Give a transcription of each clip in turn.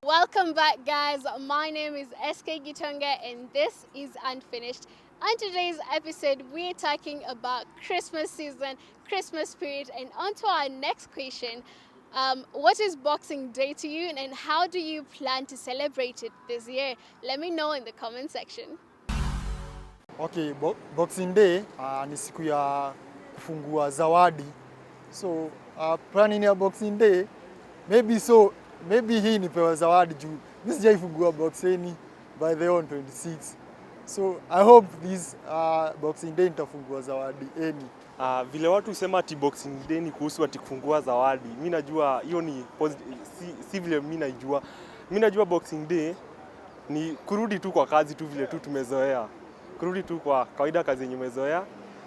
Welcome back, guys. My name is SK Gitonga and this is Unfinished. On today's episode, we're talking about Christmas season, Christmas spirit, and on to our next question. What is Boxing Day to you and how do you plan to celebrate it this year? Let me know in the comment section. Okay, Boxing Day ni siku ya kufungua zawadi. So, planning ya Boxing Day, maybe hii nipewa zawadi juu. Mimi sijaifungua boxeni by the on 26. So, I hope this Boxing Day nitafungua zawadi any. Vile watu husema ati Boxing Day ni kuhusu ati kufungua zawadi. Mimi najua hiyo ni si vile mimi najua. Mimi najua Boxing Day ni kurudi tu kwa kazi tu vile tu tumezoea. Kurudi tu kwa kawaida kazi yenye umezoea.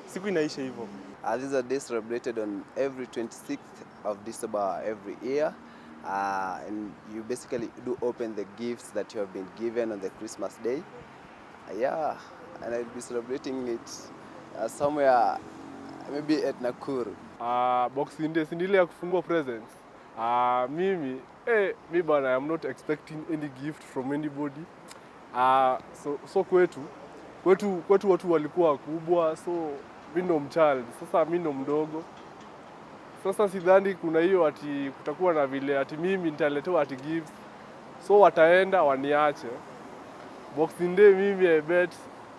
Siku inaisha hivyo. This is a day celebrated on every 26th of December every year. And you basically do open the gifts that you have been given on the Christmas day. Yeah, and I'll be celebrating it somewhere, maybe at Nakuru. Boxing Day, si ile ya kufungua presents. Mimi bana, I'm not expecting any gift from anybody. So kwetu watu walikuwa wakubwa, so mimi ndo mchild. Sasa mimi ndo mdogo. Sasa sidhani kuna hiyo ati kutakuwa na vile ati mimi nitaletewa ati gifts. So wataenda waniache. Boxing Day mimi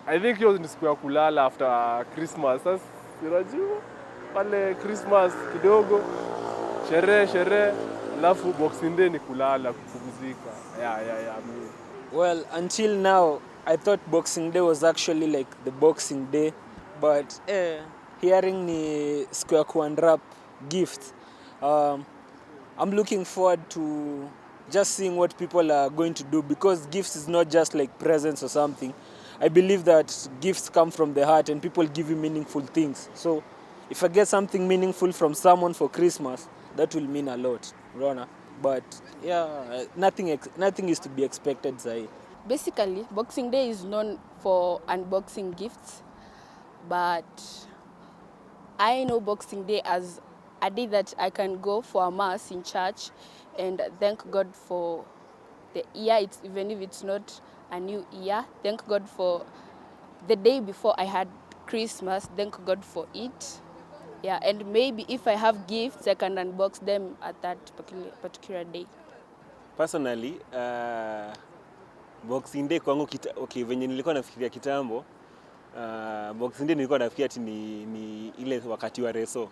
I think hiyo ni siku ya kulala after Christmas. Sasa unajua pale Christmas kidogo sherehe alafu Boxing Day ni kulala kupumzika. Yeah. Well, until now I thought Boxing Day was actually like the Boxing Day, but hearing ni siku ya ku-unwrap gifts, I'm looking forward to just seeing what people are going to do, because gifts is not just like presents or something. I believe that gifts come from the heart and people give you meaningful things. So if I get something meaningful from someone for Christmas, that will mean a lot, Rona. But yeah, nothing is to be expected, Zai. Basically, Boxing Day is known for unboxing gifts, but I know Boxing Day as a day that I can go for a mass in church and thank God for the year, even if it's not a new year. Thank God for the day before I had Christmas. Thank God for it. Yeah, and maybe if I have gifts, I can unbox them at that particular day. Personally, Boxing Day kwangu venye nilikuwa nafikiria kitambo, Boxing Day nilikuwa nafikiria ati ni ile wakati wa reso.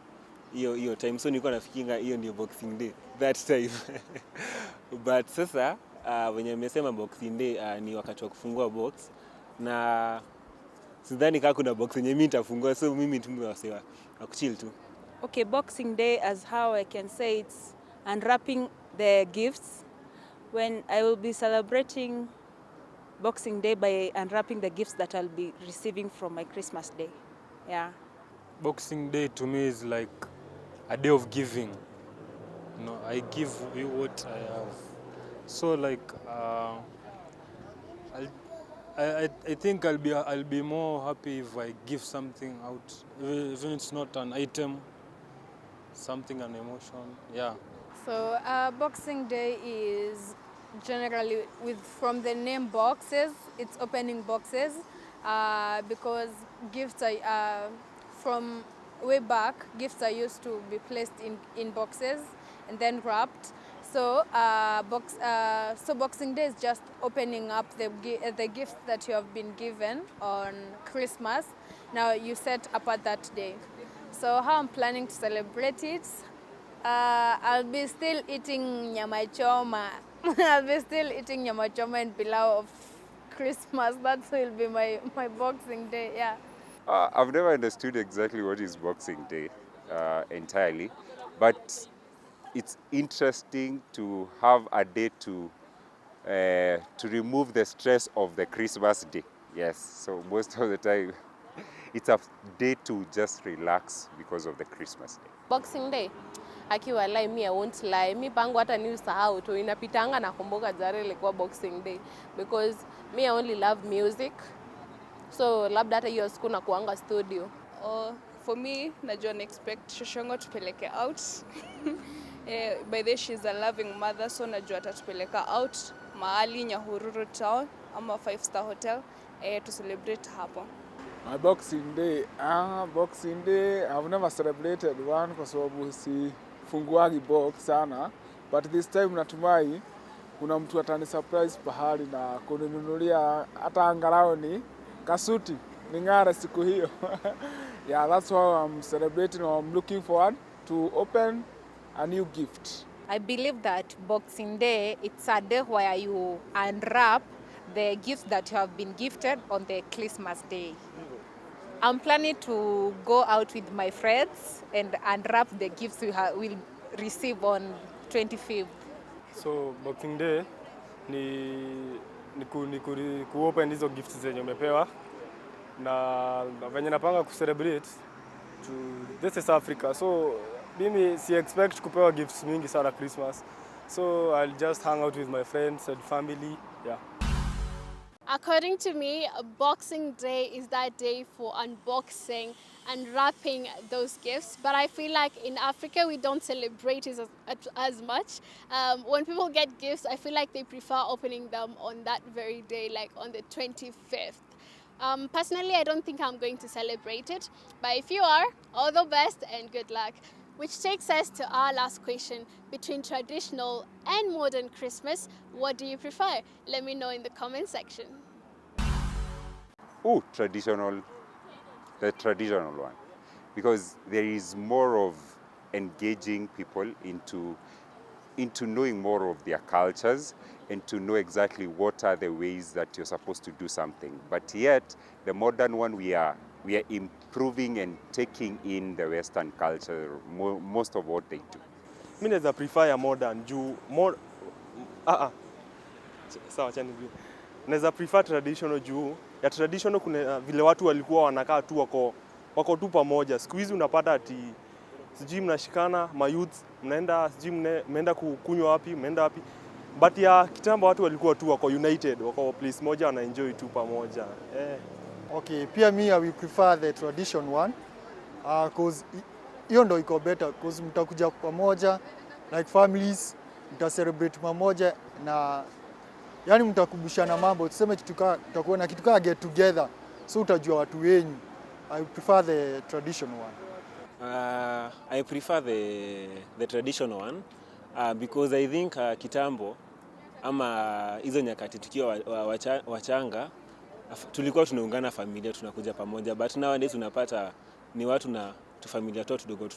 Hiyo time, so nilikuwa nafikiria hiyo ndio Boxing Day that time. But sasa venye nimesema Boxing Day ni wakati wa kufungua box, na sidhani kama kuna box yenye mimi nitafungua, so mimi tumewasewa kuchill tu. Okay, Boxing Day, as how I can say, it's unwrapping the gifts. When I will be celebrating Boxing Day by unwrapping the gifts that I'll be receiving from my Christmas day. Yeah. Boxing Day to me is like a day of giving. You know, I give you what I have. So like I think I'll be more happy if I give something out, even it's not an item, something, an emotion. Yeah. So Boxing Day is generally from the name boxes, it's opening boxes because gifts are from way back, gifts are used to be placed in boxes and then wrapped. So Boxing Day is just opening up the gifts that you have been given on Christmas. Now you set apart that day. So how I'm planning to celebrate it? I'll be still eating nyama choma. I'll be still eating nyama choma and pilau of Christmas. That will be my Boxing Day, yeah. I've never understood exactly what is Boxing Day entirely, but it's interesting to have a day to remove the stress of the Christmas day. Yes, so most of the time it's a day to just relax because of the Christmas day. Boxing Day, akiwa lie, me I won't lie. Mi pangu hata ni usahau tu, inapitanga na kumbuka jare ilikuwa Boxing Day, because me I only love music. So labda hata hiyo siku na kuanga studio. For me, najua na expect shoshongo tupeleke out. By the way, she's a loving mother, so najua atatupeleka out mahali Nyahururu town ama 5-star hotel to celebrate hapo. Boxing Day. Boxing Day, I've never celebrated one kwa sababu sifunguagi box sana. But this time natumai kuna mtu atani surprise pahali na kuninunulia hata angalau ni kasuti ning'are siku hiyo. Yeah, that's why I'm celebrating or I'm looking forward to open a new gift. I believe that Boxing Day, it's a day where you unwrap the gifts that you have been gifted on the Christmas day. I'm planning to go out with my friends and unwrap the gifts we'll receive on 25th. So Boxing Day ni kuopen hizo gifts zenye umepewa na venye napanga kucelebrate to this is Africa. So mimi si expect kupewa gifts mingi sana Christmas. So I'll just hang out with my friends and family. Yeah. According to me, Boxing Day is that day for unboxing and wrapping those gifts. But I feel like in Africa, we don't celebrate it as much. When people get gifts, I feel like they prefer opening them on that very day, like on the 25th. Personally, I don't think I'm going to celebrate it. But if you are, all the best and good luck. Which takes us to our last question. Between traditional and modern Christmas, what do you prefer? Let me know in the comment section. Oh, traditional, the traditional one. Because there is more of engaging people into knowing more of their cultures and to know exactly what are the ways that you're supposed to do something. But yet, the modern one, we are improving and taking in the Western culture, most of what they do. Mimi naweza prefer ya modern juu sawa chani vile. Naweza prefer traditional juu ya traditional kuna vile watu walikuwa wanakaa tu wako tu pamoja. Siku hizi unapata ati sijui mnashikana youth mnaenda sijui mnaenda kukunywa wapi, mnaenda wapi. But ya kitambo watu walikuwa tu wako united, wako place moja wana enjoy tu pamoja. Okay, pia me I will prefer the tradition one cause hiyo ndo iko better cause mtakuja pamoja like families, mta celebrate pamoja na yani mtakumbushana mambo, tuseme tutakuwa na kitu kama get together, so utajua watu wenyu. I prefer the traditional one. I prefer the traditional one because I think kitambo ama hizo nyakati tukiwa wachanga tulikuwa tunaungana familia tunakuja pamoja, but nowadays tunapata ni watu na familia tu tudogo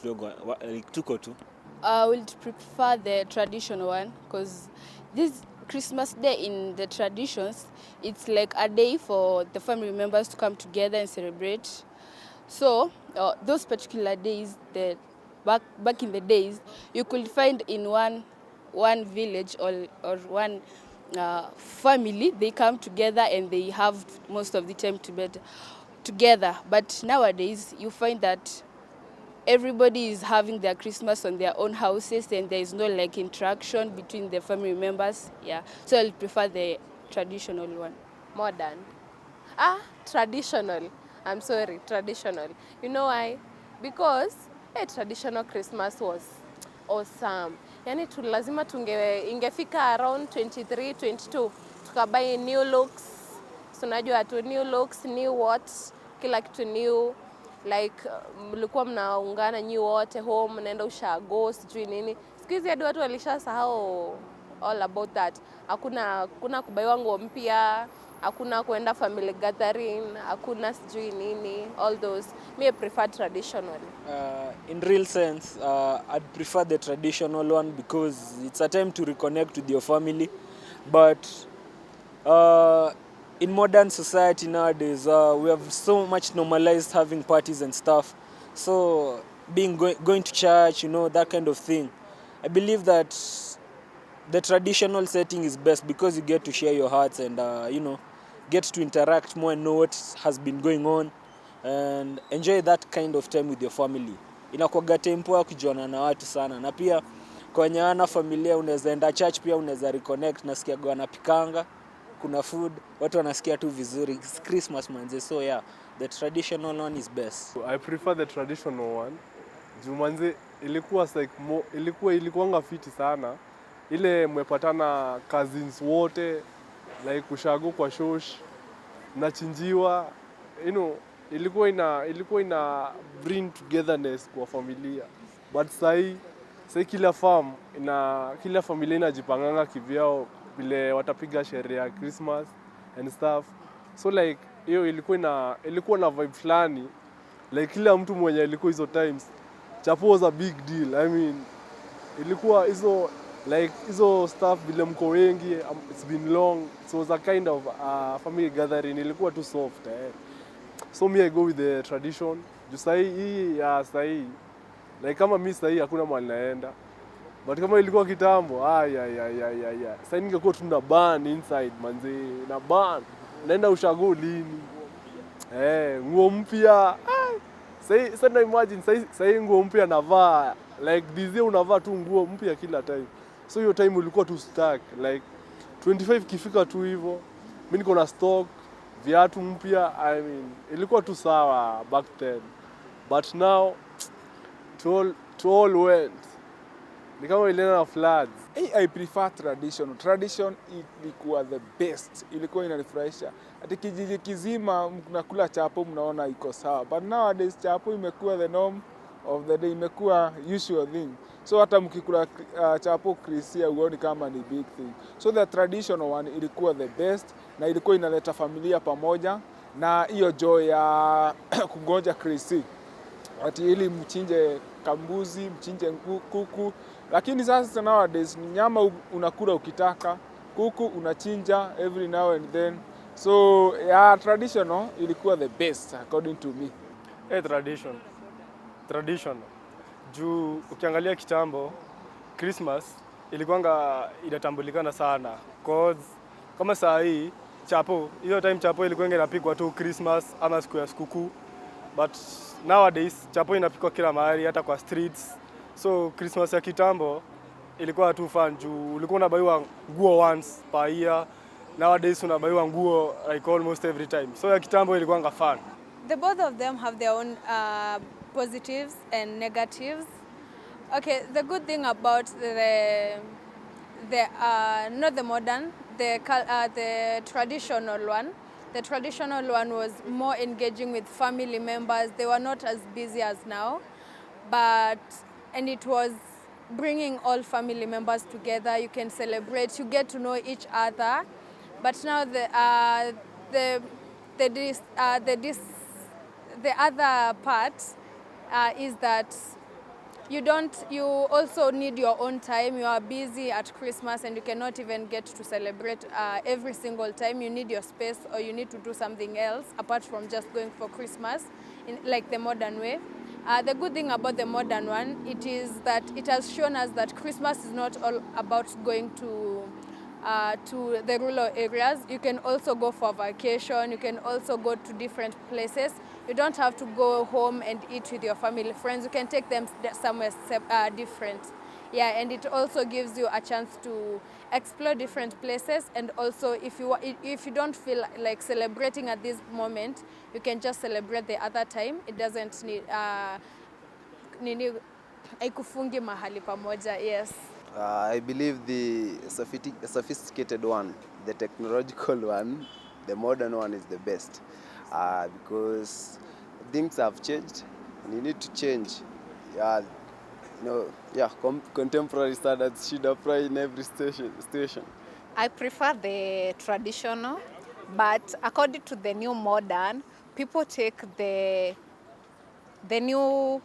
tuko tu. I would prefer the traditional one because this Christmas Day in the traditions, it's like a day for the family members to come together and celebrate. So those particular days, back in the days, you could find in one village or one family, they come together and they have most of the time together. But nowadays, you find that everybody is having their Christmas on their own houses and there is no like interaction between the family members. Yeah, so I'll prefer the traditional one. Modern. Traditional. I'm sorry, traditional. You know why? Because traditional Christmas was awesome. Yani lazima ingefika around 23, 22. Tukabuy new looks. Tunajua tu new looks, new what, kila kitu new. Like mlikuwa mnaungana nyi wote home, mnaenda ushago sijui nini. Siku hizi hadi watu walishasahau all about that. Hakuna kubaiwa nguo mpya, hakuna kuenda family gathering, hakuna sijui nini, all those. Me I prefer traditional. In real sense, I'd prefer the traditional one because it's a time to reconnect with your family. But in modern society nowadays, we have so much normalized having parties and stuff. So going to church, that kind of thing. I believe that the traditional setting is best because you get to share your hearts and, get to interact more and know what has been going on and enjoy that kind of time with your family. Inakuwaga time poa kujuana na watu sana. Na pia kwenye ana familia unaweza enda church pia unaweza reconnect, nasikia wanapikanga, kuna food, watu wanasikia tu vizuri. It's Christmas manze. So yeah, the traditional one is best. I prefer the traditional one Juu manze ilikuwa ilikuwanga fiti sana. Ile mmepatana cousins wote, like ushago kwa shosh, mnachinjiwa, ilikuwa ina bring togetherness kwa familia. But sahi kila familia inajipanganga kivyao vile watapiga sherehe ya Christmas and stuff. So like hiyo ilikuwa na vibe fulani, like kila mtu mwenye ilikuwa hizo times, chapo was a big deal. I mean, ilikuwa hizo stuff vile mko wengi, it's been long, so it was a kind of family gathering. Ilikuwa too soft. So me I go with the tradition. Juu sahi like kama mi sahi hakuna mahali naenda, but kama ilikuwa kitambo, sasa ningekuwa tuna ban inside manze, na ban naenda ushago lini, nguo mpya. Sasa na imagine sasa nguo mpya navaa, like this year unavaa tu nguo mpya kila time. So hiyo time ulikuwa tu stuck, like 25 kifika tu hivyo, mimi niko na stock viatu mpya. I mean, ilikuwa tu sawa back then, but now to all went. Ni kama ilena na floods. I prefer tradition. Tradition ilikuwa the best. Ilikuwa inanifurahisha. Ati kijiji kizima mnakula chapo mnaona iko sawa. But nowadays chapo imekuwa the norm of the day, imekuwa usual thing. So hata mkikula chapo Krisia uoni kama ni big thing. So the traditional one ilikuwa the best na ilikuwa inaleta familia pamoja, na hiyo joy ya kungoja Krisi. Ati ili mchinje kambuzi, mchinje kuku. Lakini sasa nowadays nyama unakula ukitaka, kuku unachinja every now and then. So traditional ilikuwa the best according to me. Tradition. Juu ukiangalia kitambo, Christmas ilikuwanga inatambulikana sana. Cause kama saa hii hiyo time chapo ilikuwa inapikwa tu Christmas ama siku ya sikukuu. But nowadays chapo inapikwa kila mahali, hata kwa streets. So Christmas ya kitambo ilikuwa too fun juu ulikuwa unabaiwa nguo once per year. Nowadays unabaiwa nguo like almost every time. So ya kitambo ilikuwa fun. The both of them have their own positives and negatives. Okay, the good thing about not the modern, the traditional one. The traditional one was more engaging with family members. They were not as busy as now, and it was bringing all family members together. You can celebrate, you get to know each other. But now the other part is that you also need your own time. You are busy at Christmas and you cannot even get to celebrate every single time. You need your space, or you need to do something else apart from just going for Christmas in like the modern way. The good thing about the modern one, it is that it has shown us that Christmas is not all about going to the rural areas. You can also go for vacation. You can also go to different places. You don't have to go home and eat with your family, friends. You can take them somewhere different. Yeah, and it also gives you a chance to explore different places. And also, if you don't feel like celebrating at this moment, you can just celebrate the other time. It doesn't need haikufungi mahali pamoja. Yes. I believe the sophisticated one, the technological one, the modern one is the best, because things have changed and you need to change. Contemporary standards should apply in every station. I prefer the traditional, but according to the new modern, people take the new,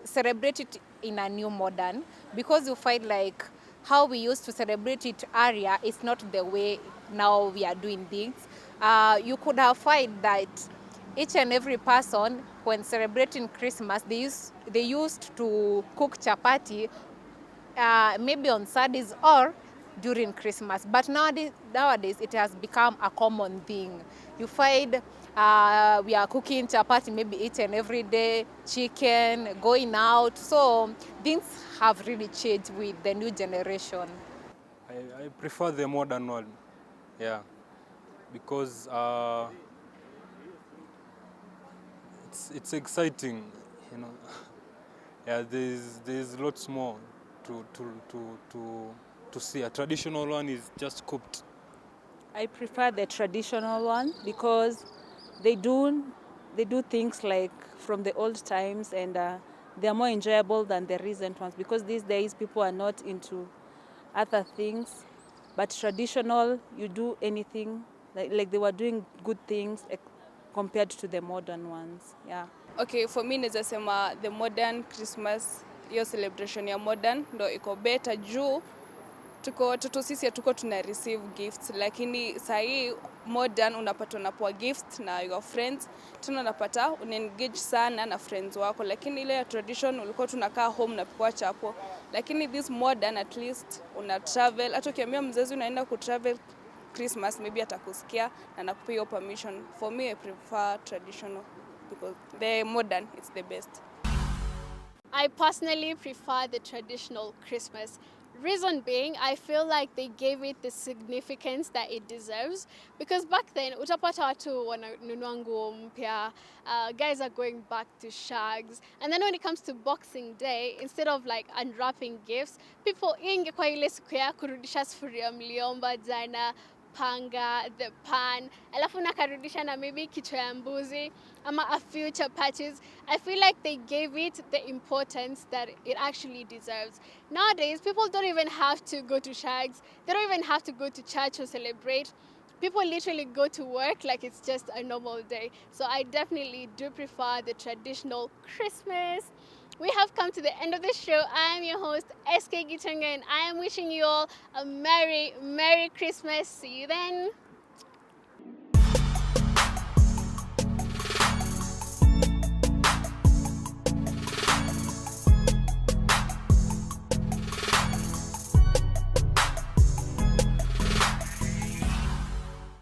celebrate it in a new modern, because you find like how we used to celebrate it earlier is not the way now we are doing things. You could have found that each and every person, when celebrating Christmas, they used to cook chapati maybe on Saturdays or during Christmas. But nowadays it has become a common thing. You find we are cooking chapati maybe each and every day, chicken, going out. So things have really changed with the new generation. I prefer the modern one, yeah, because it's exciting, you know. yeah, there's lots more to see. A traditional one is just cooked. I prefer the traditional one because they do things like from the old times, and they are more enjoyable than the recent ones, because these days people are not into other things. But traditional, you do anything, like they were doing good things compared to the modern ones. Yeah. Okay, for me naweza sema the modern Christmas, hiyo celebration ya modern ndo iko better juu tuko watoto sisi hatuko tuna receive gifts, lakini sahii modern unapata unapoa gifts na your friends, tena unapata unaengage sana na friends wako, lakini ile ya tradition ulikuwa tunakaa home na pikwa chapo, lakini this modern at least una travel, hata ukiambia mzazi unaenda ku travel Christmas maybe atakusikia na nakupea hiyo permission. For me I prefer traditional because the modern is the best. I personally prefer the traditional Christmas. Reason being, I feel like they gave it the significance that it deserves. Because back then, utapata watu wananunua nguo mpya, guys are going back to shags. And then when it comes to Boxing Day, instead of like unwrapping gifts, people ingekuwa ile siku ya kurudisha sufuria mliomba jana, panga, the pan, alafu nakarudisha na maybe kichwa ya mbuzi, ama a few chapatis. I feel like they gave it the importance that it actually deserves. Nowadays, people don't even have to go to shags. They don't even have to go to church or celebrate. People literally go to work like it's just a normal day. So I definitely do prefer the traditional Christmas. We have come to the end of the show. I am your host, SK Gitunga, and I am wishing you all a Merry Christmas. See you then.